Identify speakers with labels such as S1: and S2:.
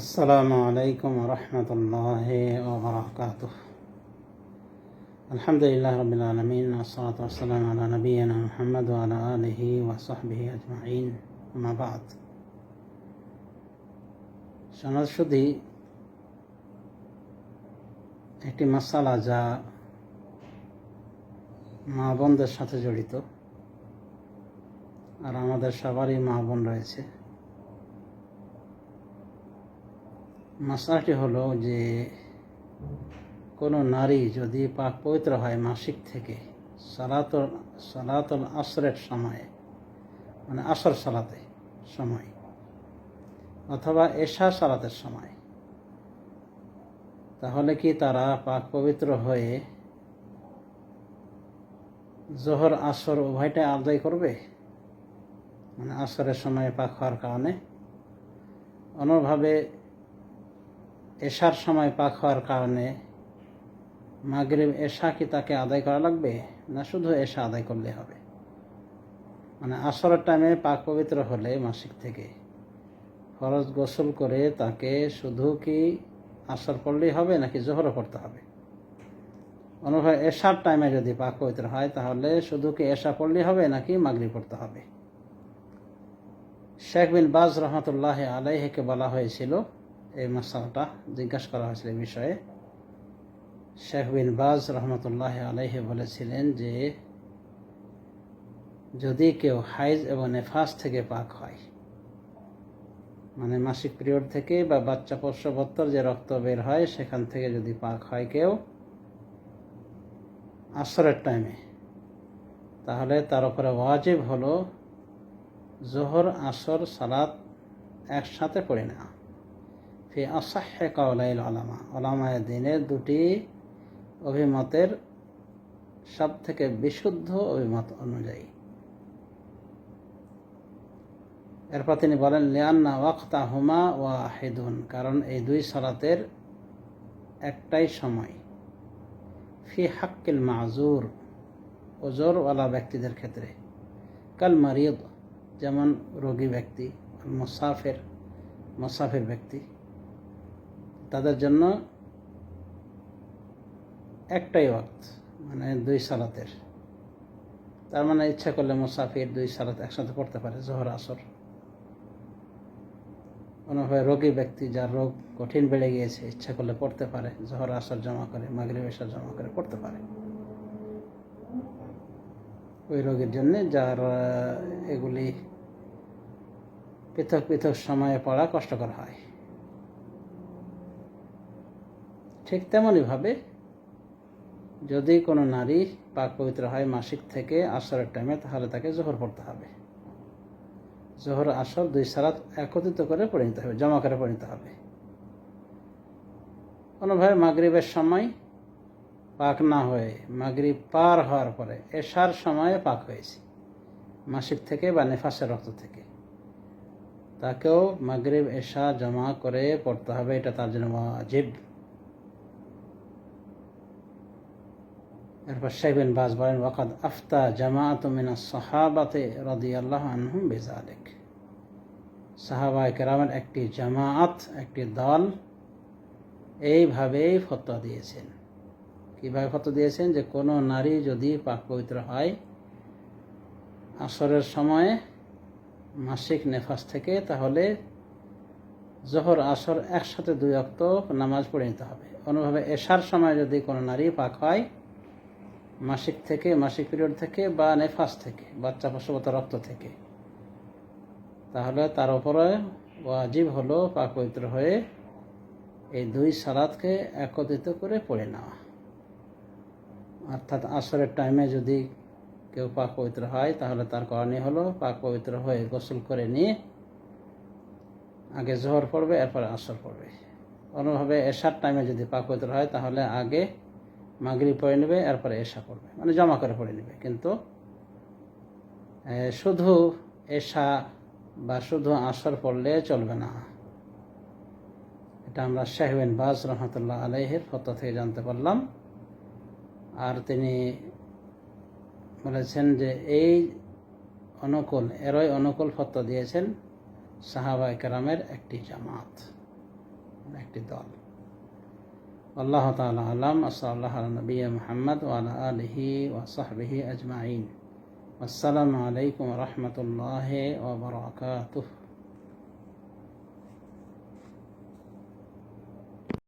S1: আসসালামু আলাইকুম রহমতুল্লাহি ওয়া বারাকাতুহু। আলহামদুলিল্লাহ রাব্বিল আলামিন ওয়াসসালাতু ওয়াসসালামু আলা নাবিয়িনা মুহাম্মদ ওয়া আলা আলিহি ওয়া সাহবিহি আজমাইন, আম্মা বা'দ। শুধু একটি মাসালা যা মা বোনদের সাথে জড়িত, আর আমাদের সবারই মা বোন রয়েছে। মাসালাটি হলো যে কোনো নারী যদি পাক পবিত্র হয় মাসিক থেকে সালাতুল আসরের সময়ে, মানে আসর সালাতে সময়, অথবা এশা সালাতের সময়, তাহলে কি তারা পাক পবিত্র হয়ে জোহর আসর উভয়টাই আদায় করবে? মানে আসরের সময় পাক হওয়ার কারণে, অন্যভাবে এশার সময় পাক হওয়ার কারণে মাগরিব এশা কি তাকে আদায় করা লাগবে, না শুধু এশা আদায় করলে হবে? মানে আসরের টাইমে পাক পবিত্র হলে মাসিক থেকে ফরজ গোসল করে তাকে শুধু কি আসর পড়লেই হবে, নাকি জোহরও পড়তে হবে? অন্যভাবে এশার টাইমে যদি পাক পবিত্র হয় তাহলে শুধু কি এশা পড়লেই হবে, নাকি মাগরিব পড়তে হবে? শেখ বিন বাজ রহমতুল্লাহ আলাইহিকে বলা হয়েছিল, এই মাসালাটা জিজ্ঞাসা করা হয়েছিল এই বিষয়ে। শেখ বিন বাজ রহমতুল্লাহ আলাইহি বলেছিলেন যে যদি কেউ হাইজ এবং নেফাস থেকে পাক হয়, মানে মাসিক পিরিয়ড থেকে বা বাচ্চা প্রসবোত্তর যে রক্ত বের হয় সেখান থেকে যদি পাক হয় কেউ আসরের টাইমে, তাহলে তার উপরে ওয়াজিব হলো জোহর আসর সালাত একসাথে পড়ে নেওয়া। ফি আসাহহে কাওলাইল উলামা, উলামায়ে দ্বীনের দুটি অভিমতের সব থেকে বিশুদ্ধ অভিমত অনুযায়ী। এরপর তিনি বলেন লিআন্না ওয়াক্তাহুমা ওয়াহিদুন, কারণ এই দুই সালাতের একটাই সময়। ফি হাক্কিল মাযুর, ওজরওয়ালা ব্যক্তিদের ক্ষেত্রে। কাল মারিদ, যেমন রোগী ব্যক্তি, মুসাফির ব্যক্তি, তাদের জন্য একটাই ওয়াক্ত, মানে দুই সালাতের। তার মানে ইচ্ছা করলে মুসাফির দুই সালাত একসাথে পড়তে পারে, জোহর আসর। অন্যভাবে রোগী ব্যক্তি, যার রোগ কঠিন বেড়ে গিয়েছে, ইচ্ছা করলে পড়তে পারে, জোহর আসর জমা করে, মাগরিব এশা জমা করে পড়তে পারে। ওই রোগীর জন্য যার এগুলি পৃথক পৃথক সময়ে পড়া কষ্টকর হয়। ঠিক তেমনইভাবে যদি কোনো নারী পাক পবিত্র হয় মাসিক থেকে আসরের টাইমে, তাহলে তাকে জোহর পড়তে হবে। জোহর আসর দুই সালাত একত্রিত করে পড়ে নিতে হবে, জমা করে পড়ে নিতে হবে। কোনোভাবে মাগরিবের সময় পাক না হয়ে মাগরিব পার হওয়ার পরে এশার সময়ে পাক হয়েছে মাসিক থেকে বা নেফাসের রক্ত থেকে, তাকেও মাগরিব এশা জমা করে পড়তে হবে, এটা তার জন্য ওয়াজিব। এরপর শেখ বিন বাজ বলেন ওয়াকাদ আফতা জামাআতু মিনাস সাহাবাতি রাদিয়াল্লাহু আনহুম বিযালিক, সাহাবায়ে কেরামের একটি জামাআত, একটি দল এইভাবেই ফতোয়া দিয়েছেন। কিভাবে ফতোয়া দিয়েছেন? যে কোনো নারী যদি পাক পবিত্র হয় আসরের সময়ে মাসিক নেফাস থেকে, তাহলে জোহর আসর একসাথে দুই ওয়াক্ত নামাজ পড়ে নিতে হবে। অন্যভাবে এশার সময় যদি কোনো নারী পাক হয় মাসিক থেকে, মাসিক পিরিয়ড থেকে বা নেফাস থেকে, বাচ্চা প্রসবত রক্ত থেকে, তাহলে তার উপরে ওয়াজিব হলো পাক পবিত্র হয়ে এই দুই সালাতকে একত্রিত করে পড়ে নেওয়া। অর্থাৎ আসরের টাইমে যদি কেউ পাক পবিত্র হয় তাহলে তার করণীয় হলো পাক পবিত্র হয়ে গোসল করে নিয়ে আগে জোহর পড়বে, এরপরে আসর পড়বে। অন্যভাবে এশার টাইমে যদি পাক পবিত্র হয় তাহলে আগে মাগরিব পড়ে নেবে, এরপরে এশা পড়বে, মানে জমা করে পড়ে নেবে। কিন্তু শুধু এশা বা শুধু আসর পড়লে চলবে না। এটা আমরা শেখ বিন বাজ রহমতুল্লাহ আলাইহির ফতোয়া থেকে জানতে পারলাম। আর তিনি বলেছেন যে এরই অনুকূল ফতোয়া দিয়েছেন সাহাবায়ে কেরামের একটি জামাত। একটি দল। আল্লাহ তাআলা আলাম। সাল্লাল্লাহু আলা নবিয়্যিনা মুহাম্মদ ওয়া আলা আলিহি ওয়া সাহবিহি আজমাইন। আসসালামু আলাইকুম ওয়া রাহমাতুল্লাহি ওয়া বারাকাতুহু।